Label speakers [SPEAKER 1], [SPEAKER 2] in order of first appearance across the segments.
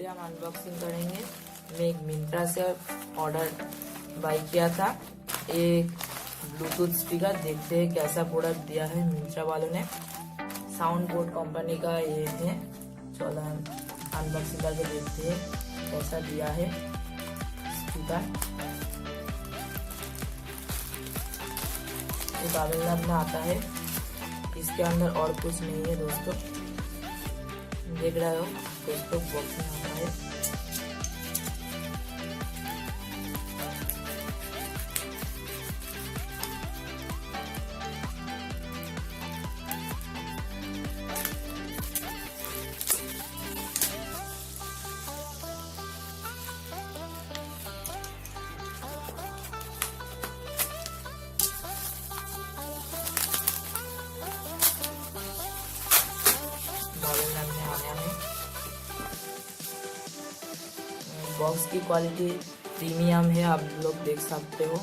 [SPEAKER 1] पे हम अनबॉक्सिंग करेंगे। मैं एक मिंत्रा से ऑर्डर बाई किया था एक ब्लूटूथ स्पीकर। देखते हैं कैसा प्रोडक्ट दिया है मिंत्रा वालों ने। साउंडबॉट कंपनी का ये है। चलो हम अनबॉक्सिंग करके देखते हैं कैसा दिया है स्पीकर। ये तमिलनाडु में आता है। इसके अंदर और कुछ नहीं है दोस्तों, देख रहे हो दोस्तों, बॉक्स में आता है। बॉक्स की क्वालिटी प्रीमियम है, आप लोग देख सकते हो।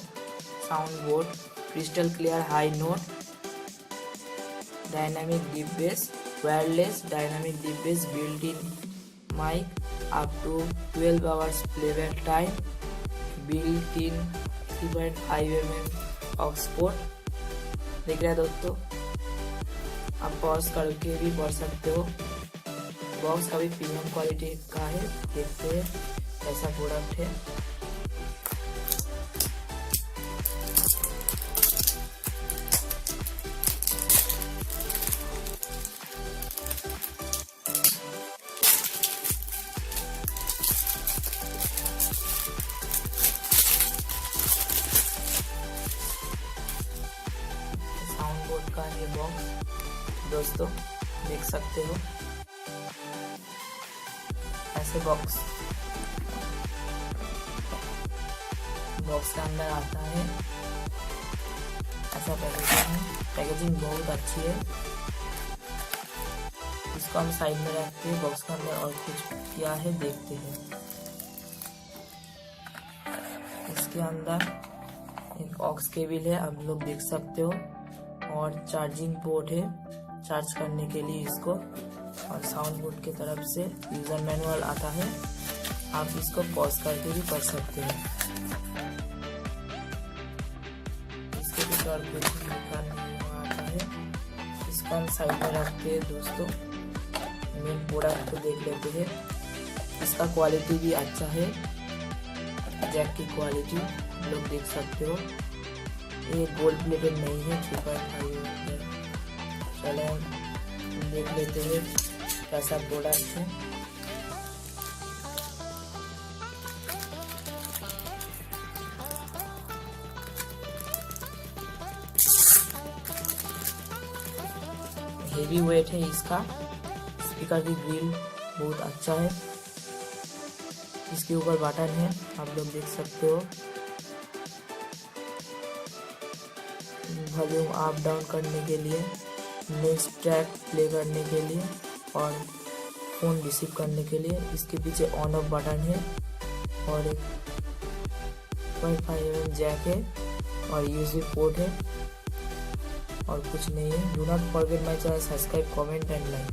[SPEAKER 1] Soundbot crystal clear high note, dynamic deep bass, wireless dynamic deep bass, built in mic, up to 12 hours playback time, built in 3.5 mm aux port. देख रहे हैं दोस्तों, आप पॉज करके भी पढ़ सकते हो। बॉक्स का भी प्रीमियम क्वालिटी का है। देखते हैं कैसा प्रोडक्ट है। साउंडबॉट का ये बॉक्स दोस्तों देख सकते हो, ऐसे बॉक्स के अंदर आता है। ऐसा पैकेजिंग है, पैकेजिंग बहुत अच्छी है। इसको हम साइड में रखते हैं। बॉक्स के अंदर और कुछ किया है देखते हैं। इसके अंदर एक ऑक्स केबल है, आप लोग देख सकते हो, और चार्जिंग पोर्ट है चार्ज करने के लिए इसको। और साउंडबॉट की तरफ से यूजर मैनुअल आता है, आप इसको पॉज करके भी पढ़ सकते हैं। इसके पीछे और कुछ लिखा नहीं आता है। इसको हम साइड में रखते हैं दोस्तों। मेन प्रोडक्ट को देख लेते हैं। इसका क्वालिटी भी अच्छा है, जैक की क्वालिटी लोग देख सकते हो। ये गोल्ड प्लेटेड नहीं है, 3.5 है। चलो हम देख लेते हैं कैसा प्रोडक्ट है। हेवी वेट है इसका। स्पीकर की ग्रिल बहुत अच्छा है। इसके ऊपर बटन है, आप लोग देख सकते हो। वॉल्यूम अप डाउन करने के लिए, नेक्स्ट ट्रैक प्ले करने के लिए, और फोन रिसीव करने के लिए। इसके पीछे ऑन ऑफ बटन है, और एक 0.5 mm जैक है, और यूएसबी पोर्ट है, और कुछ नहीं है। Do not forget my channel, subscribe, comment and like.